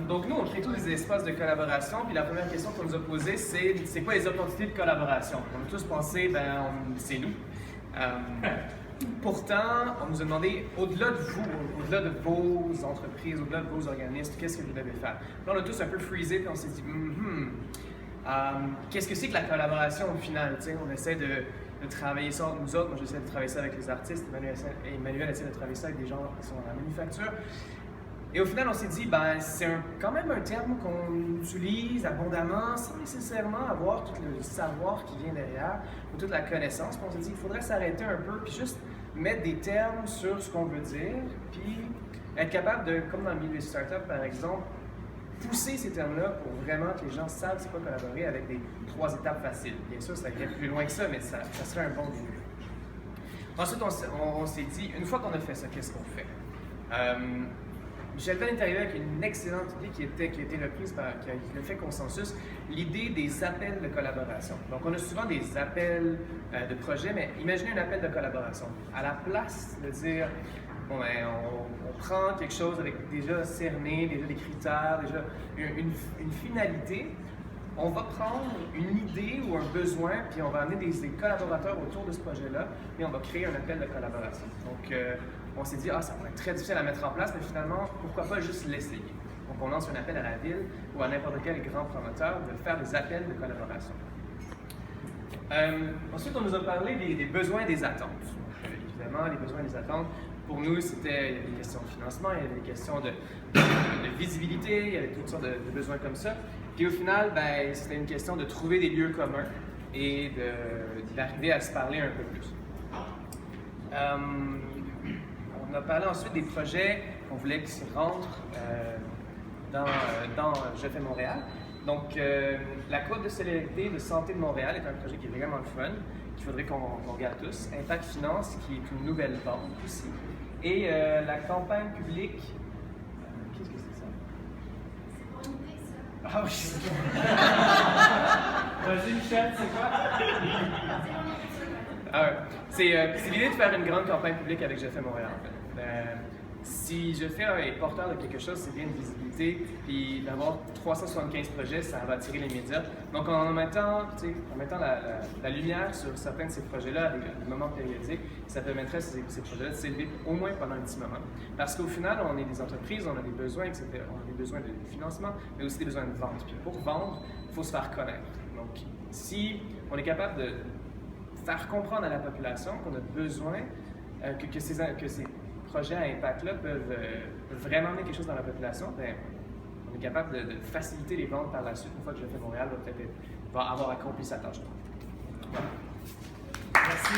Donc nous, on crée tous des espaces de collaboration, puis la première question qu'on nous a posée, c'est quoi les opportunités de collaboration? On a tous pensé, c'est nous. Pourtant, on nous a demandé, au-delà de vous, au-delà de vos entreprises, au-delà de vos organismes, qu'est-ce que vous devez faire? Là, on a tous un peu freezé, puis on s'est dit, qu'est-ce que c'est que la collaboration au final? T'sais, on essaie de travailler ça, nous autres, moi j'essaie de travailler ça avec les artistes, Emmanuel essaie de travailler ça avec des gens qui sont dans la manufacture. Et au final, on s'est dit, c'est quand même un terme qu'on utilise abondamment sans nécessairement avoir tout le savoir qui vient derrière ou toute la connaissance. Puis on s'est dit, il faudrait s'arrêter un peu puis juste mettre des termes sur ce qu'on veut dire, puis être capable de, comme dans le milieu des startups par exemple, pousser ces termes-là pour vraiment que les gens savent c'est quoi collaborer avec des 3 étapes faciles. Bien sûr, ça irait plus loin que ça, mais ça serait un bon début. Ensuite, on s'est dit, une fois qu'on a fait ça, qu'est-ce qu'on fait? Michel Penn est arrivé avec une excellente idée qui a été reprise qui a fait consensus, l'idée des appels de collaboration. Donc, on a souvent des appels de projet, mais imaginez un appel de collaboration. À la place de dire, on prend quelque chose avec déjà cerné, déjà des critères, déjà une finalité, on va prendre une idée ou un besoin, puis on va amener des collaborateurs autour de ce projet-là, et on va créer un appel de collaboration. Donc, on s'est dit, ça va être très difficile à mettre en place, mais finalement, pourquoi pas juste l'essayer? Donc, on lance un appel à la ville ou à n'importe quel grand promoteur de faire des appels de collaboration. Ensuite, on nous a parlé des besoins et des attentes. Donc, évidemment, les besoins et les attentes, pour nous, il y avait des questions de financement, il y avait des questions de visibilité, il y avait toutes sortes de besoins comme ça. Puis au final, c'était une question de trouver des lieux communs et d'arriver à se parler un peu plus. On a parlé ensuite des projets qu'on voulait qu'ils rentrent dans Je fais Montréal. Donc, la cohorte de solidarité de santé de Montréal est un projet qui est vraiment le fun, qu'il faudrait qu'on regarde tous. Impact Finance, qui est une nouvelle banque aussi. Et la campagne publique. Qu'est-ce que c'est ça? Ah oui! Vas-y, Michel, c'est quoi? C'est l'idée de faire une grande campagne publique avec Je fais Montréal, en fait. Si Je fais est porteur de quelque chose, c'est bien une visibilité, puis d'avoir 375 projets, ça va attirer les médias. Donc en mettant la lumière sur certains de ces projets-là à des moments périodiques, ça permettrait à ces projets-là de s'élever au moins pendant un petit moment. Parce qu'au final, on est des entreprises, on a des besoins, etc. On a des besoins de financement, mais aussi des besoins de vente. Puis pour vendre, il faut se faire connaître. Donc si on est capable de faire comprendre à la population qu'on a besoin que ces projets à impact-là peuvent vraiment amener quelque chose dans la population, on est capable de faciliter les ventes par la suite. Une fois que Je fais Montréal va avoir accompli sa tâche. Voilà. Merci.